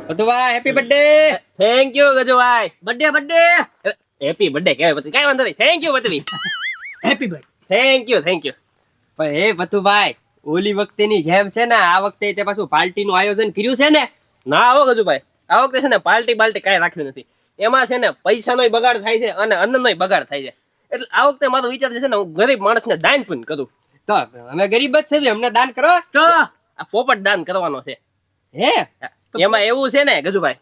Patubhai happy birthday. Thank you Gajubhai. Birthday happy birthday કહેવાય પછી કઈ વાંધો નહીં. થેન્ક યુ પતવી. Happy birthday. Thank you. પણ હે પતુભાઈ, ઓલી વખતેની જેમ છે ને આ વખતે તે પાછું પાર્ટીનું આયોજન કર્યું છે ને? ના હો ગજુભાઈ, આ વખતે છે ને પાર્ટી કાંઈ રાખ્યું નથી. એમાં છે ને પૈસાનોય બગાડ થાય છે અને અન્નનોય બગાડ થાય છે. એટલે આ વખતે મારો વિચાર છે ને હું ગરીબ માણસને દાન પણ કરું. તો અમે ગરીબ જ છે, અમને દાન કરો. તો આ પોપટ દાન કરવાનો છે. હે એમાં એવું છે ને ગજુભાઈ,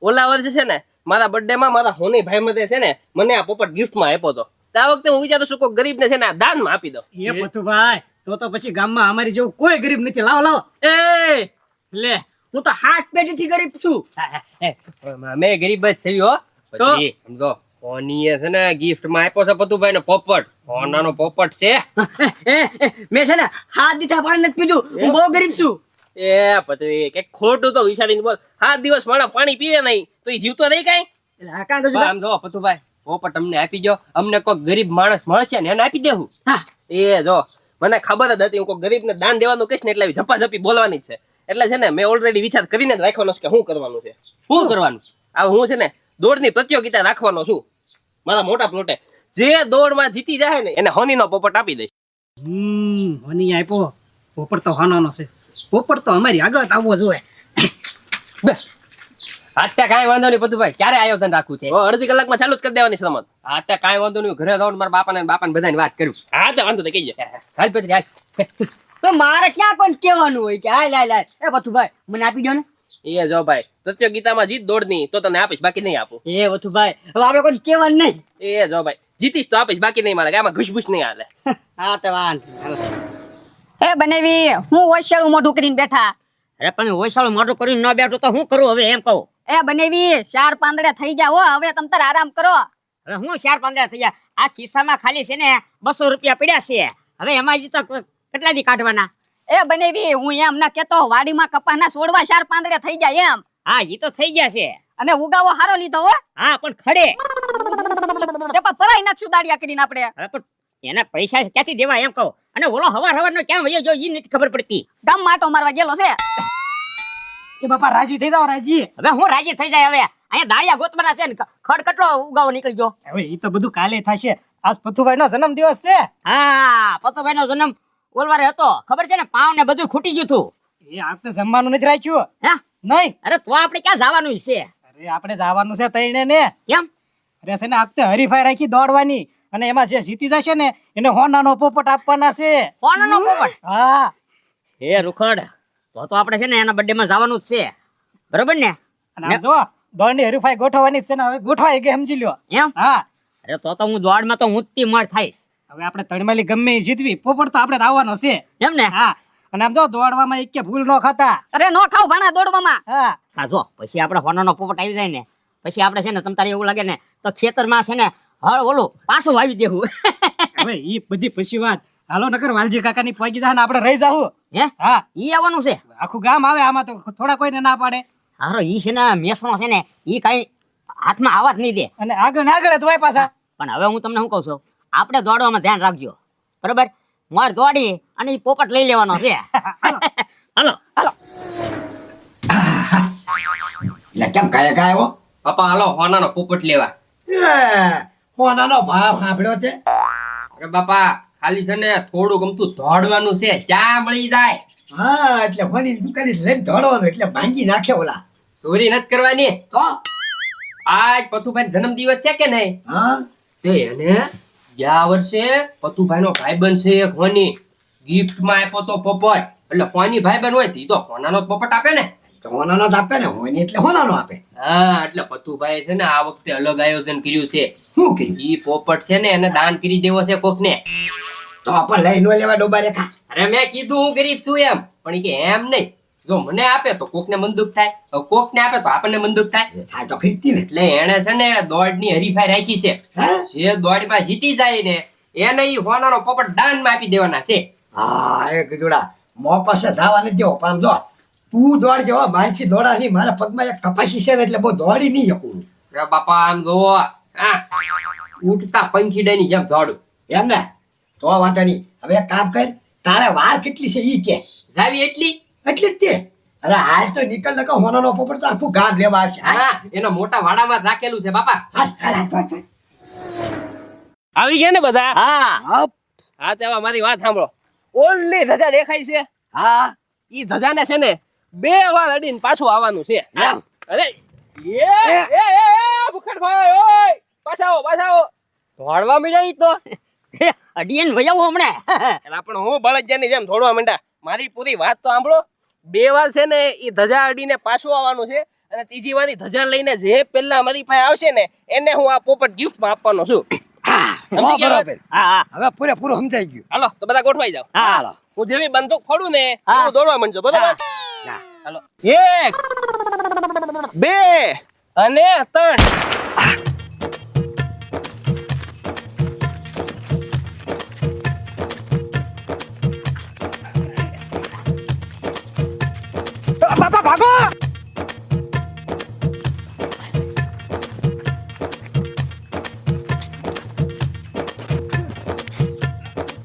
ઓલા વર્ષે છે ને મારા બર્થડે માં મારા હોની ભાઈ મતે છે ને મને આ પોપટ ગિફ્ટમાં આપ્યો હતો. તો આ વખતે હું વિચારું છું કોઈ ગરીબને છે ને આ દાનમાં આપી દો. એ પતુભાઈ, તો પછી ગામમાં અમારી જેવું કોઈ ગરીબ નથી. લાવો એ લે, હું તો હાથ પેઢીથી ગરીબ છું. અમે ગરીબ જ છે હો. પછી સમજો કોનીએ છે ને ગિફ્ટમાં આપ્યો છે પતુભાઈ ને પોપટ. કોનાનો પોપટ છે? મેં છે ને હાથ દીઠા પાણી નથી પીધું. હું બહુ ગરીબ છું. એ પછી કઈક ખોટું તો વિચારીને બોલ. 7 દિવસ માણસ પાણી પીવે નહીં તો એ જીવતો રહી કાંઈ? એટલે આ કાં ગજુભાઈ? આમ જો પતુભાઈ, પોપટ અમને આપી દો, અમને કોઈ ગરીબ માણસ મળશે ને એને આપી દેવું. હા, એ જો મને ખબર જ હતી હું કોઈ ગરીબને દાન દેવાનું કહીશ ને એટલે આવી ઝપાઝપી બોલવાની જ છે. એટલે છે ને મેં ઓલરેડી વિચાર કરીને જ રાખવાનો છે કે શું કરવાનું છે. શું કરવાનું? આ હું છે ને દોડની પ્રતિયોગિતા રાખવાનો છું મારા મોટા પ્લોટે. જે દોડમાં જીતી જાય ને એને હોનીનો પોપટ આપી દઈશ. હોની આપ્યો. પોપટ તો હોનાનો છે. પોપટ તો અમારી આગળ જ આવવો જોઈએ. અત્યારે કાંઈ વાંધો નહીં પતુભાઈ, ક્યારે આયોજન રાખવું છે? અડધી કલાકમાં ચાલુ જ કરી દેવાની સમજ. અત્યારે કાંઈ વાંધો નહીં, ઘરે જાઉં મારા બાપાને બધાની વાત કરું. હા તો વાંધો નહીં કહીએ. હાલ પછી હાલ. તો મારે ક્યાં પણ કહેવાનું હોય કે હાલ હાલ હાલ. એ પતુભાઈ, મને આપી દો ને. એ જો ભાઈ પ્રતિયોગિતામાં જીત દોડની તો તને આપીશ, બાકી નહીં આપું. એ પતુભાઈ, હવે આપણે કોઈ કહેવાનું નહીં. એ જો ભાઈ જીતીશ તો આપીશ, બાકી નહીં મળે. આમાં ઘુસબુસ નહીં હાલે. હા તો વાંધો. એ બનેવી હું હોશિયારું મોઢું કરીને બેઠા. અરે પણ ઓછાળું મોટું કરીને ન બેઠો તો હું કરું હવે એમ કહું. એ બનેવી 4 પાંદડે થઈ ગયા હો, હવે તમ તાર આરામ કરો. હવે હું 4-15 થઈ ગયા. આ ખિસ્સામાં ખાલી છે ને 200 રૂપિયા પડ્યા છે. હવે એમાં જ તો કેટલા દી કાઢવાના? એ બનેવી હું એમ ના કેતો, વાડીમાં કપાસના છોડવા 4 પાંદડે થઈ જાય એમ. હા એ તો થઈ ગયા છે. અને ઉગાવો હારો લીધો હો. હા પણ ખડે. તે પણ પરાઈ નાખશું દાડિયા કરીને આપણે. હવે પણ એના પૈસા ક્યાંથી દેવા એમ કહું. અને ઓલો હવારનો ક્યાં વયો જો ઈ નથી ખબર પડતી. ગામ માટો મારવા ગયેલો છે. એ બાપા રાજી થઈ જાવ રાજી. હવે હું રાજી થઈ જાય. હવે અહીંયા દાળિયા ગોતવાના છે ને ખડ કેટલો ઉગાવો નીકળી ગયો. હવે એ તો બધું કાલે થશે. આજ પથુભાઈ નો જન્મ દિવસ છે. હા પતુભાઈ નો જન્મ ઓલવારે હતો ખબર છે ને. પાવ ને બધું ખૂટી ગયું હતું. એ આપણે જમવાનું નથી રાખ્યું. હે નહીં. અરે તો આપણે ક્યાં જવાનું છે? અરે આપણે જવાનું છે તઈને ને. કેમ? અરે છે ને આખતે હરીફાઈ રાખી દોડવાની, અને એમાં જે જીતી જશે ને એને હોનાનો પોપટ આપવાના છે. હોનાનો પોપટ? હા. એ રૂખડ, તો આપણે છે ને એના બર્થડે માં જવાનું જ છે, બરોબર ને? અને આમ જો દોડની હરીફાઈ ગોઠવવાની જ છે ને. હવે ગોઠવાઈ ગઈ, સમજી લ્યો. એમ? હા. અરે તો હું દોડમાં તો ઊંચી મળ થઈશ. હવે આપણે તળમાલી ગમે એ જીતવી, પોપટ તો આપણે આવવાનો છે. એમ ને? હા. અને આમ જો દોડવામાં એક કે ભૂલ ન ખાતા. અરે નો ખાવ ભાણા દોડવામાં. હા. હા જો પછી આપણે હોનાનો પોપટ આવી જાય ને પછી આપણે છે ને તમ તારે એવું લાગે ને તો ખેતરમાં છે ને હળ ઓલું પાછું વાવી દેવું. હવે ઈ બધી પછી વાત. હાલો નકર વાલજી કાકાની પગી જાય ને આપણે રહી જાવું. હે? હા. ઈ આવવાનું છે? આખું ગામ આવે આમાં, તો થોડા કોઈને ના પાડે. હારો ઈ છે ને મેસણો છે ને ઈ કઈ હાથમાં આવવા જ નહીં દે. અને આગળ ને આગળ જ હોય પાછા. પણ હવે હું તમને શું કહું છું, આપણે દોડવામાં ધ્યાન રાખજો, બરોબર? મારે દોડી અને ઈ પોપટ લઈ લેવાનો છે. હાલો હાલો. એટલે કેમ કાયા કાયો? પપ્પા હાલો હોનાનો પોપટ લેવા. હોનાનો ભાવ સાંભળ્યો છે? અરે બાપા ખાલી છે ને થોડું ગમતું દોડવાનું છે, ચા મળી જાય. હા, એટલે હોની દુકાને લઈને દોડવાનું, એટલે ભાંગી નાખે ઓલા. ચોરી નથી કરવાની. તો આજ પતુભાઈ જન્મદિવસ છે કે નહીં? હા, તો એને ગયા વર્ષે પતુભાઈ નો ભાઈબંધ છે એક હોની, ગિફ્ટમાં આપ્યો તો પોપટ. એટલે હોની ભાઈબંધ હોય તો ઈ તો હોનાનો જ પોપટ આપે ને. તો હોનાનો જ આપે ને. હોની એટલે હોનાનો આપે. હા, એટલે પતુભાઈ છે ને આ વખતે અલગ આયોજન કર્યું છે. શું કર્યું? ઈ પોપટ છે ને એને દાન કરી દેવો છે કોકને. તો આપણે લઈ નો લેવા ડોબા રેખા. અરે મેં કીધું હું ગરીબ છું એમ, પણ ઈ કે એમ નહીં. જો મને આપે તો કોકને મન દુઃખ થાય, તો કોકને આપે તો આપણને મન દુઃખ થાય. એ થાય તો ખરીદતી ને. એટલે એને છે ને દોડની હરીફાઈ રાખી છે. હે? જે દોડમાં જીતી જાય ને એને ઈ હોનાનો પોપટ દાનમાં આપી દેવાના છે. હા, એ કીધુડા મોકો છે જવા નથી દેવો. પણ આમ જો તું દોડ જો, મારથી દોડા નહીં. મારા પગમાં એક કપાસી છે ને એટલે બહુ દોડી નહીં શકું. અરે બાપા આમ જોવો, આ ઉઠતા પંખીડાની જેમ દોડું. એમ ને? તો વાંધો નહીં. હવે એક કામ કર, તારે વાર કેટલી છે ઈ કે. જાવી એટલી એટલી જ તે. અરે હાલ તો નીકળ નકો હોનાનો પોપટ તો આખું ગામ લેવા આવશે હાલ. હા એના મોટા વાડામાં જ રાખેલું છે બાપા. હાલ, હાલ, હાલ, હાલ, હાલ. આવી ગયા ને બધા? હા હપ, હા તે હવે મારી વાત સાંભળો. ઓલી ધજા દેખાય છે, હા ઈ ધજાને છે ને 2 વાર અડીને પાછું આવવાનું છે. હા. અરે ભૂખડભાઈ, ઓય પાછા આવો. દોડવા મળ્યા ઈ તો. અડિયન વજાવું હમણે. એલા પણ હું બળદજાની જેમ થોડવા માંડા. મારી પૂરી વાત તો સાંભળો. 2 વાર છે ને ઈ ધજા અડીને પાછું આવવાનું છે અને ત્રીજી વાર ઈ ધજા લઈને જે પેલા મારી પાસે આવશે ને એને હું આ પોપટ ગિફ્ટમાં આપવાનો છું. હા, બરાબર. હા હા હવે પૂરેપૂરું સમજાઈ ગયું. હાલો તો બધા ગોઠવાઈ જાઓ. હા. હાલો. હું જેવી બંદૂક ફોડું ને હા. એવું દોડવા માંડજો, બરાબર? હા. હાલો 1 2 અને 3. બાપા ભાગો!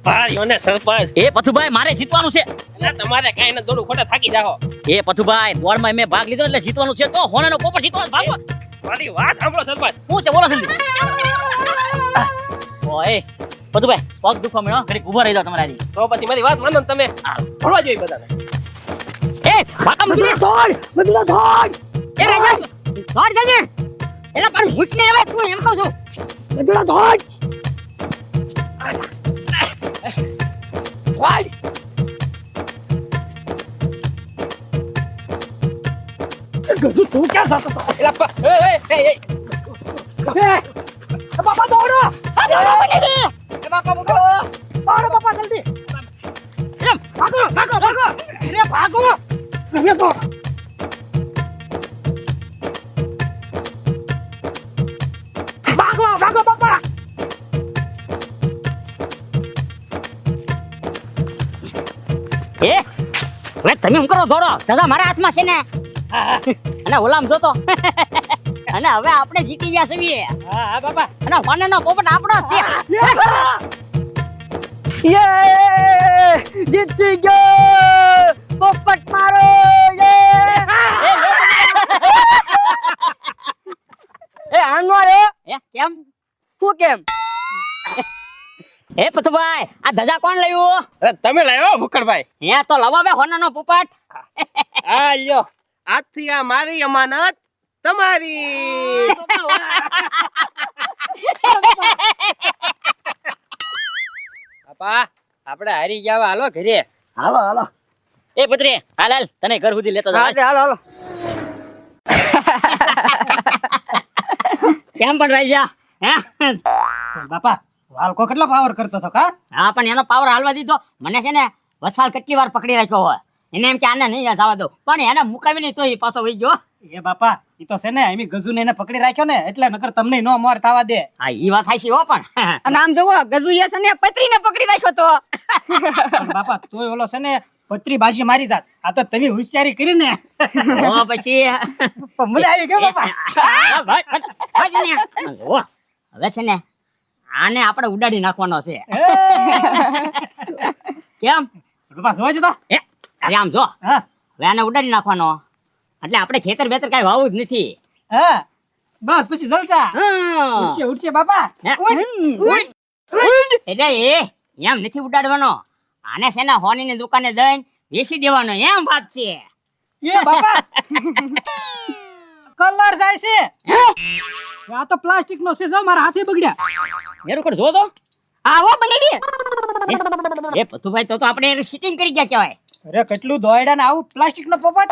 ભાઈ અને સરપંચ, એ પથુભાઈ મારે જીતવાનું છે. એટલે તમારે કાંઈ ન દોડું, ખોટા થાકી જાઓ. એ પથુભાઈ દોડમાં મેં ભાગ લીધો એટલે જીતવાનું છે તો હોનાનો પોપટ જીતવાનો ભાગો. મારી વાત સાંભળો સરપંચ. શું છે બોલો સંજી. ઓય પથુભાઈ પગ દુખવા મળ્યો ઘડીક ઊભા રહી જાઓ તમારી. તો પછી મારી વાત માનો ને તમે. ભણવા જોઈએ બધાને. એ ભાગમ દોડ બધું દોડ. એ રાજા દોડ જલ્દી. એલા પણ મૂકને હવે તું એમ કહું છું. બધું દોડ. વાળ. ગજુ તું ક્યાં જતો હતો? એલા બાપા દોડો. એ બાપા મૂકો. દોડો બાપા જલ્દી. એમ ભાગો ભાગો ભાગો. અરે ભાગો. અરે તો ભાગો ભાગો બાપા. એ હવે તમે એમ કરો દોડો દાદા મારા હાથમાં છે ને. અને ઓલામ જોતો. અને હવે આપણે જીતી ગયા છીએ. હા હા બાપા. અને હોનાનો પોપટ આપણો છે. જીતી ગયો પોપટ મારો. એ આનો રે એ કેમ હું કેમ? એ પથુભાઈ આ ધજા કોણ લાવ્યું? અરે તમે લાવ્યો ભૂખડભાઈ. હે તો લવાવે હોનાનો પોપટ. આ લ્યો, આજથી આ મારી અમાનત તમારી. બાપા આપણે હારી ગયા હાલો ઘરે. હાલો હાલો. એ પુત્રી હાલ હાલ તને ઘર સુધી લેતો જાવ. હાલો હાલો. કેમ પણ રહી જા હે? બાપા વાલકો કેટલો પાવર કરતો હતો કા? હા પણ એનો પાવર હાલવા દીધો. મને છે ને વસાલ કેટલી વાર પકડી રાખ્યો હોય. એને એમ કે આને નહીં જવા દો પણ એને મુકાવી નહીં તો એ પાછો વહી ગયો. એ બાપા ઈ તો છે ને એમી ગજુને એને પકડી રાખ્યો ને એટલે નકર તમને નો મોર થવા દે. હા ઈ વાત થાય છે હો પણ. અને આમ જોવો ગજુએ છે ને પત્રીને પકડી રાખ્યો તો. પણ બાપા તોય ઓલો છે ને પત્રી બાજી મારી જાત. આ તો તમે હોશિયારી કરી ને હો પછી પણ મજા આવી ગઈ બાપા. હા, ભાઈ, ભાઈ ને. જુઓ, હવે છે ને આને આપણે ઉડાડી નાખવાનો છે. કેમ બાપા જોવા જતો. એ અરે આમ જો હા હવે આને ઉડાડી નાખવાનો એટલે આપણે ખેતર બેતર કઈ વાવું જ નથી. હા બસ પછી જલસા. હા. ઉડશે ઉડશે બાપા. હે? એટલે એ એમ નથી ઉડાડવાનો. આને છે ને હોનીની દુકાને દઈને વેચી દેવાનો એમ વાત છે. એ બાપા કલર જાય છે. આ તો પ્લાસ્ટિક નો છે જો મારા હાથે બગડ્યા. મેરું કર જો તો. આવો બની ગઈ. એ પથુભાઈ તો આપણે એને સીટિંગ કરી ગયા કહેવાય. અરે કેટલું દોયડા ને આવું પ્લાસ્ટિક નો પોપટ.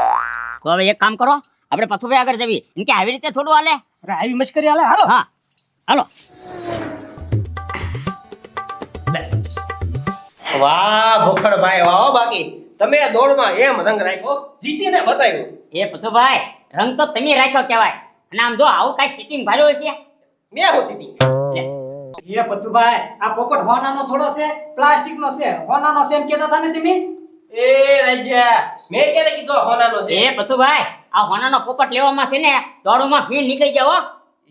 તો હવે એક કામ કરો આપણે પથુભાઈ આગળ જવી એમ કે આવી રીતે થોડું હાલે. અરે આવી મશ્કરી હાલે હાલો. હા હાલો. વાહ ભૂખડભાઈ, વાહ બાકી તમે દોડમાં એમ રંગ રાખ્યો, જીતીને બતાવ્યું. એ પથુભાઈ રંગ તો તમે રાખ્યો કહેવાય. અને આમ જો આવું કઈ સીટિંગ ભર્યો છે. મેં હું જીતી. એ પતુભાઈ આ પોપટ હોનાનો થોડો છે પ્લાસ્ટિક નો છે. હોનાનો છે એમ કહેતા હતા ને તમે. એ રાજા, મેં ક્યારે કીધું આ હોનાનો છે? એ પથુભાઈ આ હોનાનો પોપટ લેવામાં છે ને દોડમાં ફીણ નીકળી ગયા હો.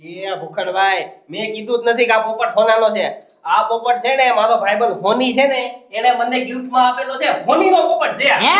એ ભૂખડભાઈ, મેં કીધું જ નથી કે આ પોપટ હોનાનો છે. આ પોપટ છે ને મારો ભાઈબંધ હોની છે ને એને મને ગિફ્ટમાં આપેલો છે. હોનીનો પોપટ છે આ. હે